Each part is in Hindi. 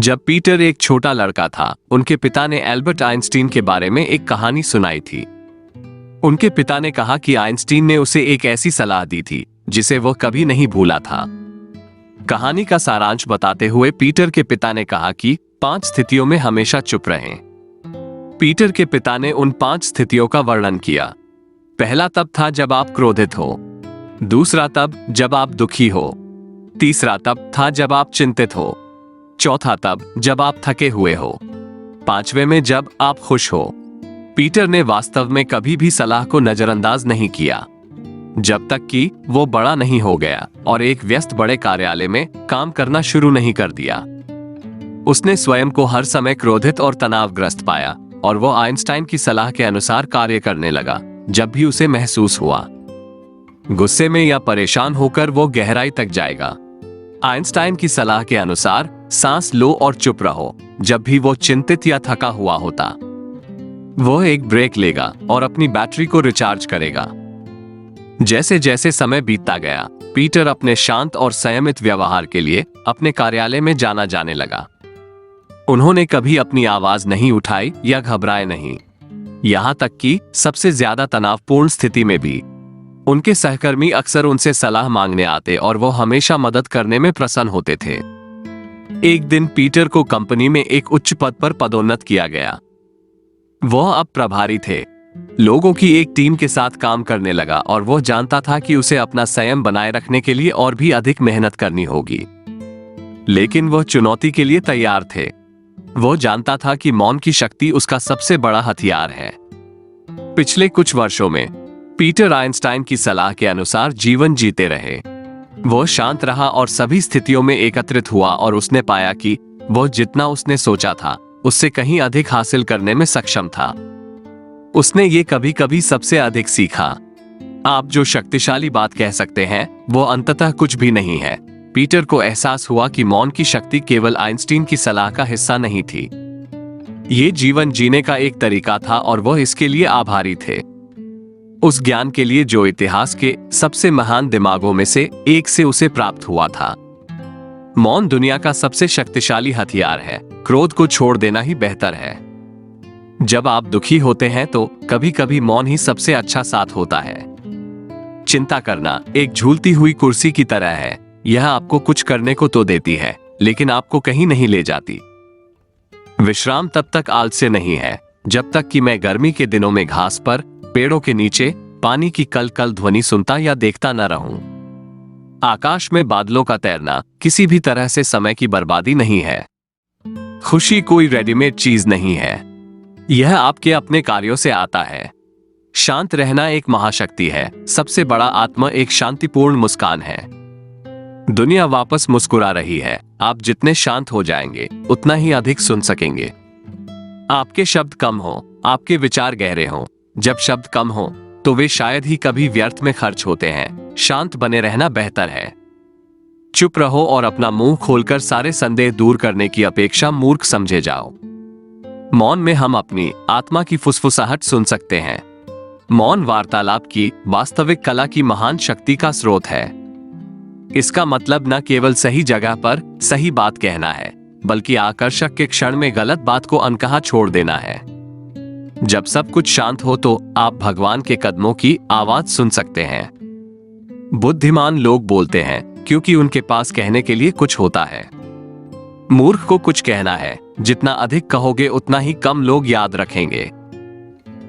जब पीटर एक छोटा लड़का था, उनके पिता ने एल्बर्ट आइंस्टीन के बारे में एक कहानी सुनाई थी। उनके पिता ने कहा कि आइंस्टीन ने उसे एक ऐसी सलाह दी थी जिसे वह कभी नहीं भूला था। कहानी का सारांश बताते हुए पीटर के पिता ने कहा कि 5 स्थितियों में हमेशा चुप रहें। पीटर के पिता ने उन 5 स्थितियों का वर्णन किया। पहला तब था जब आप क्रोधित हो, दूसरा तब जब आप दुखी हो, तीसरा तब था जब आप चिंतित हो, चौथा तब जब आप थके हुए हो, 5वें में जब आप खुश हो। पीटर ने वास्तव में कभी भी सलाह को नजरअंदाज नहीं किया जब तक कि वो बड़ा नहीं हो गया और एक व्यस्त बड़े कार्यालय में काम करना शुरू नहीं कर दिया। उसने स्वयं को हर समय क्रोधित और तनावग्रस्त पाया और वो आइंस्टाइन की सलाह के अनुसार कार्य करने लगा जब भी उसे महसूस हुआ। गुस्से में या परेशान होकर वो गहराई तक जाएगा। आइंस्टाइन की सलाह के अनुसार सांस लो और चुप रहो जब भी वो चिंतित या थका हुआ होता। वो एक ब्रेक लेगा और अपनी बैटरी को रिचार्ज करेगा। जैसे जैसे समय बीतता गया, पीटर अपने शांत और संयमित व्यवहार के लिए अपने कार्यालय में जाने लगा। उन्होंने कभी अपनी आवाज नहीं उठाई या घबराए नहीं, यहां तक कि सबसे ज्यादा तनावपूर्ण स्थिति में भी। उनके सहकर्मी अक्सर उनसे सलाह मांगने आते और वो हमेशा मदद करने में प्रसन्न होते थे। एक दिन पीटर को कंपनी में एक उच्च पद पर पदोन्नत किया गया। वह अब प्रभारी थे, लोगों की एक टीम के साथ काम करने लगा और वह जानता था कि उसे अपना संयम बनाए रखने के लिए और भी अधिक मेहनत करनी होगी। लेकिन वह चुनौती के लिए तैयार थे। वह जानता था कि मौन की शक्ति उसका सबसे बड़ा हथियार है। पिछले कुछ वर्षों में पीटर आइंस्टाइन की सलाह के अनुसार जीवन जीते रहे। वह शांत रहा और सभी स्थितियों में एकत्रित हुआ और उसने पाया कि वह जितना उसने सोचा था उससे कहीं अधिक हासिल करने में सक्षम था। उसने ये कभी कभी सबसे अधिक सीखा। आप जो शक्तिशाली बात कह सकते हैं वो अंततः कुछ भी नहीं है। पीटर को एहसास हुआ कि मौन की शक्ति केवल आइंस्टीन की सलाह का हिस्सा नहीं थी। ये जीवन जीने का एक तरीका था और वह इसके लिए आभारी थे, उस ज्ञान के लिए जो इतिहास के सबसे महान दिमागों में से एक से उसे प्राप्त हुआ था। मौन दुनिया का सबसे शक्तिशाली हथियार है। क्रोध को छोड़ देना ही बेहतर है। जब आप दुखी होते हैं तो कभी कभी मौन ही सबसे अच्छा साथ होता है। चिंता करना एक झूलती हुई कुर्सी की तरह है। यह आपको कुछ करने को तो देती है लेकिन आपको कहीं नहीं ले जाती। विश्राम तब तक आलस्य नहीं है जब तक कि मैं गर्मी के दिनों में घास पर, पेड़ों के नीचे पानी की कल कल ध्वनि सुनता या देखता न रहूं। आकाश में बादलों का तैरना किसी भी तरह से समय की बर्बादी नहीं है। खुशी कोई रेडीमेड चीज नहीं है, यह आपके अपने कार्यों से आता है। शांत रहना एक महाशक्ति है। सबसे बड़ा आत्मा एक शांतिपूर्ण मुस्कान है। दुनिया वापस मुस्कुरा रही है। आप जितने शांत हो जाएंगे उतना ही अधिक सुन सकेंगे। आपके शब्द कम हो, आपके विचार गहरे हो। जब शब्द कम हो तो वे शायद ही कभी व्यर्थ में खर्च होते हैं। शांत बने रहना बेहतर है। चुप रहो और अपना मुंह खोलकर सारे संदेह दूर करने की अपेक्षा मूर्ख समझे जाओ। मौन में हम अपनी आत्मा की फुसफुसाहट सुन सकते हैं। मौन वार्तालाप की वास्तविक कला की महान शक्ति का स्रोत है। इसका मतलब न केवल सही जगह पर सही बात कहना है, बल्कि आकर्षक के क्षण में गलत बात को अनकहा छोड़ देना है। जब सब कुछ शांत हो तो आप भगवान के कदमों की आवाज सुन सकते हैं। बुद्धिमान लोग बोलते हैं क्योंकि उनके पास कहने के लिए कुछ होता है। मूर्ख को कुछ कहना है। जितना अधिक कहोगे उतना ही कम लोग याद रखेंगे।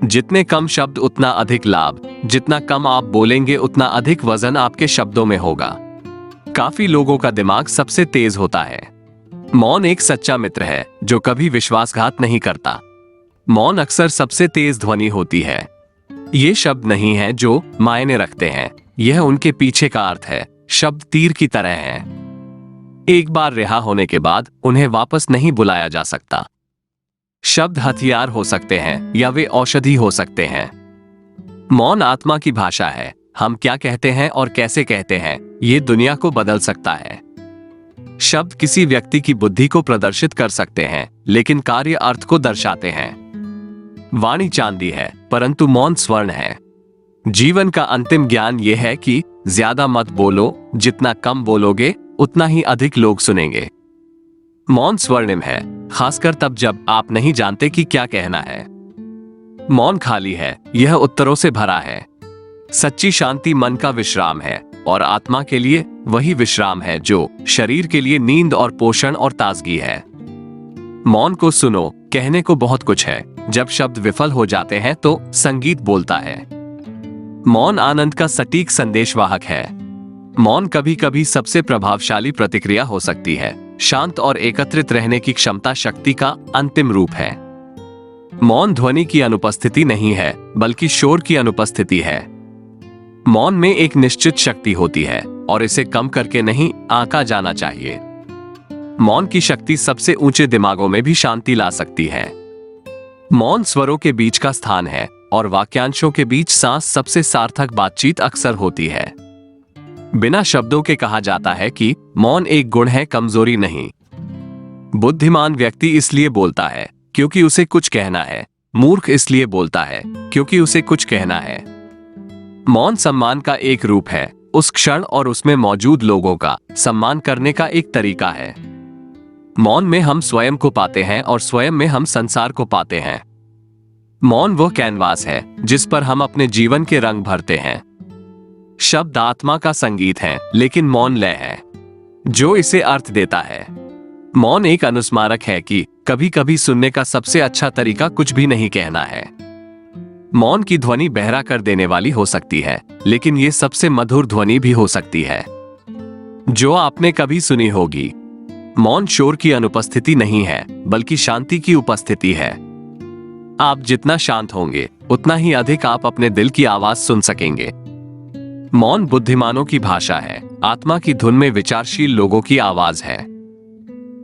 जितने कम शब्द उतना अधिक लाभ। जितना कम आप बोलेंगे उतना अधिक वजन आपके शब्दों में होगा। काफी लोगों का दिमाग सबसे तेज होता है। मौन एक सच्चा मित्र है जो कभी विश्वासघात नहीं करता। मौन अक्सर सबसे तेज ध्वनि होती है। ये शब्द नहीं है जो मायने रखते हैं, यह उनके पीछे का अर्थ है। शब्द तीर की तरह हैं। एक बार रिहा होने के बाद उन्हें वापस नहीं बुलाया जा सकता। शब्द हथियार हो सकते हैं या वे औषधि हो सकते हैं। मौन आत्मा की भाषा है। हम क्या कहते हैं और कैसे कहते हैं ये दुनिया को बदल सकता है। शब्द किसी व्यक्ति की बुद्धि को प्रदर्शित कर सकते हैं लेकिन कार्य अर्थ को दर्शाते हैं। वाणी चांदी है परंतु मौन स्वर्ण है। जीवन का अंतिम ज्ञान यह है कि ज्यादा मत बोलो। जितना कम बोलोगे उतना ही अधिक लोग सुनेंगे। मौन स्वर्णिम है, खासकर तब जब आप नहीं जानते कि क्या कहना है। मौन खाली है, यह उत्तरों से भरा है। सच्ची शांति मन का विश्राम है और आत्मा के लिए वही विश्राम है जो शरीर के लिए नींद और पोषण और ताजगी है। मौन को सुनो, कहने को बहुत कुछ है। जब शब्द विफल हो जाते हैं तो संगीत बोलता है। मौन आनंद का सटीक संदेशवाहक है। मौन कभी कभी सबसे प्रभावशाली प्रतिक्रिया हो सकती है। शांत और एकत्रित रहने की क्षमता शक्ति का अंतिम रूप है। मौन ध्वनि की अनुपस्थिति नहीं है, बल्कि शोर की अनुपस्थिति है। मौन में एक निश्चित शक्ति होती है और इसे कम करके नहीं आंका जाना चाहिए। मौन की शक्ति सबसे ऊंचे दिमागों में भी शांति ला सकती है। मौन स्वरों के बीच का स्थान है और वाक्यांशों के बीच सांस सबसे सार्थक बातचीत अक्सर होती है। बिना शब्दों के कहा जाता है कि मौन एक गुण है, कमजोरी नहीं। बुद्धिमान व्यक्ति इसलिए बोलता है क्योंकि उसे कुछ कहना है। मूर्ख इसलिए बोलता है क्योंकि उसे कुछ कहना है। मौन सम्मान का एक रूप है, उस क्षण और उसमें मौजूद लोगों का सम्मान करने का एक तरीका है। मौन में हम स्वयं को पाते हैं और स्वयं में हम संसार को पाते हैं। मौन वह कैनवास है जिस पर हम अपने जीवन के रंग भरते हैं। शब्द आत्मा का संगीत है, लेकिन मौन लय है जो इसे अर्थ देता है। मौन एक अनुस्मारक है कि कभी कभी सुनने का सबसे अच्छा तरीका कुछ भी नहीं कहना है। मौन की ध्वनि बहरा कर देने वाली हो सकती है, लेकिन यह सबसे मधुर ध्वनि भी हो सकती है जो आपने कभी सुनी होगी। मौन शोर की अनुपस्थिति नहीं है, बल्कि शांति की उपस्थिति है। आप जितना शांत होंगे, उतना ही अधिक आप अपने दिल की आवाज सुन सकेंगे। मौन बुद्धिमानों की भाषा है, आत्मा की धुन में विचारशील लोगों की आवाज है।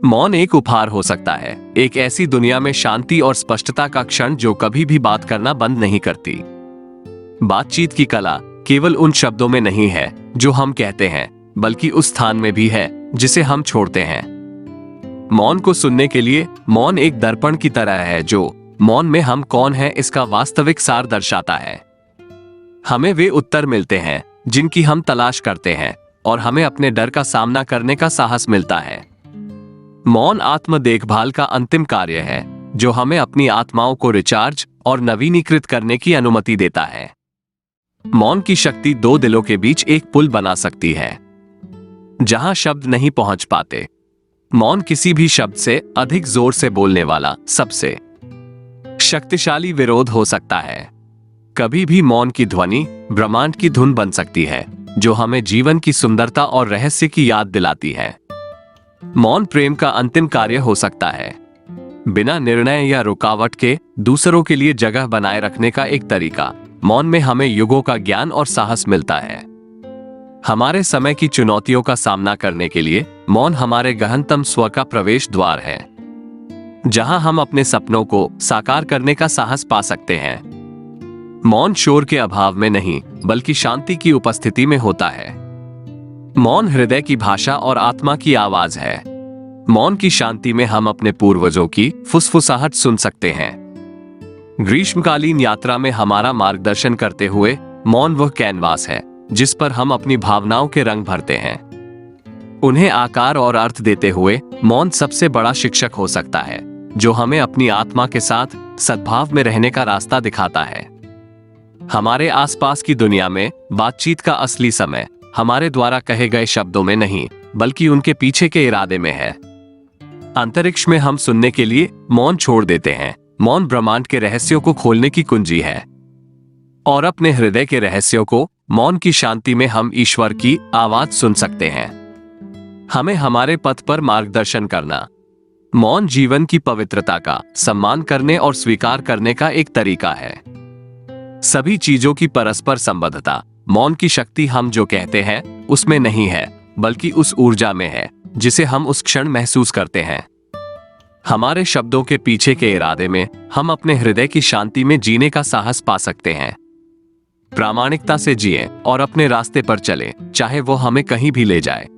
मौन एक उपहार हो सकता है, एक ऐसी दुनिया में शांति और स्पष्टता का क्षण जो कभी भी बात करना बंद नहीं करती। बातचीत की कला केवल उन शब्दों में नहीं है जो हम कहते हैं, बल्कि उस स्थान में भी है जिसे हम छोड़ते हैं। मौन को सुनने के लिए मौन एक दर्पण की तरह है जो मौन में हम कौन हैं इसका वास्तविक सार दर्शाता है। हमें वे उत्तर मिलते हैं जिनकी हम तलाश करते हैं और हमें अपने डर का सामना करने का साहस मिलता है। मौन आत्म देखभाल का अंतिम कार्य है जो हमें अपनी आत्माओं को रिचार्ज और नवीनीकृत करने की अनुमति देता है। मौन की शक्ति दो दिलों के बीच एक पुल बना सकती है जहां शब्द नहीं पहुंच पाते। मौन किसी भी शब्द से अधिक जोर से बोलने वाला सबसे शक्तिशाली विरोध हो सकता है। कभी भी मौन की ध्वनि ब्रह्मांड की धुन बन सकती है जो हमें जीवन की सुंदरता और रहस्य की याद दिलाती है। मौन प्रेम का अंतिम कार्य हो सकता है, बिना निर्णय या रुकावट के दूसरों के लिए जगह बनाए रखने का एक तरीका। मौन में हमें युगों का ज्ञान और साहस मिलता है। हमारे समय की चुनौतियों का सामना करने के लिए मौन हमारे गहनतम स्व का प्रवेश द्वार है, जहां हम अपने सपनों को साकार करने का साहस पा सकते हैं। मौन शोर के अभाव में नहीं, बल्कि शांति की उपस्थिति में होता है। मौन हृदय की भाषा और आत्मा की आवाज है। मौन की शांति में हम अपने पूर्वजों की फुसफुसाहट सुन सकते हैं। ग्रीष्मकालीन यात्रा में हमारा मार्गदर्शन करते हुए मौन वह कैनवास है जिस पर हम अपनी भावनाओं के रंग भरते हैं। उन्हें आकार और अर्थ देते हुए मौन सबसे बड़ा शिक्षक हो सकता है जो हमें अपनी आत्मा के साथ सद्भाव में रहने का रास्ता दिखाता है। हमारे आसपास की दुनिया में बातचीत का असली समय हमारे द्वारा कहे गए शब्दों में नहीं, बल्कि उनके पीछे के इरादे में है। अंतरिक्ष में हम सुनने के लिए मौन छोड़ देते हैं। मौन ब्रह्मांड के रहस्यों को खोलने की कुंजी है और अपने हृदय के रहस्यों को मौन की शांति में हम ईश्वर की आवाज सुन सकते हैं। हमें हमारे पथ पर मार्गदर्शन करना। मौन जीवन की पवित्रता का सम्मान करने और स्वीकार करने का एक तरीका है। सभी चीजों की परस्पर संबद्धता, मौन की शक्ति हम जो कहते हैं उसमें नहीं है, बल्कि उस ऊर्जा में है जिसे हम उस क्षण महसूस करते हैं। हमारे शब्दों के पीछे के इरादे में हम अपने हृदय की शांति में जीने का साहस पा सकते हैं। प्रामाणिकता से जिएं और अपने रास्ते पर चलें, चाहे वो हमें कहीं भी ले जाए।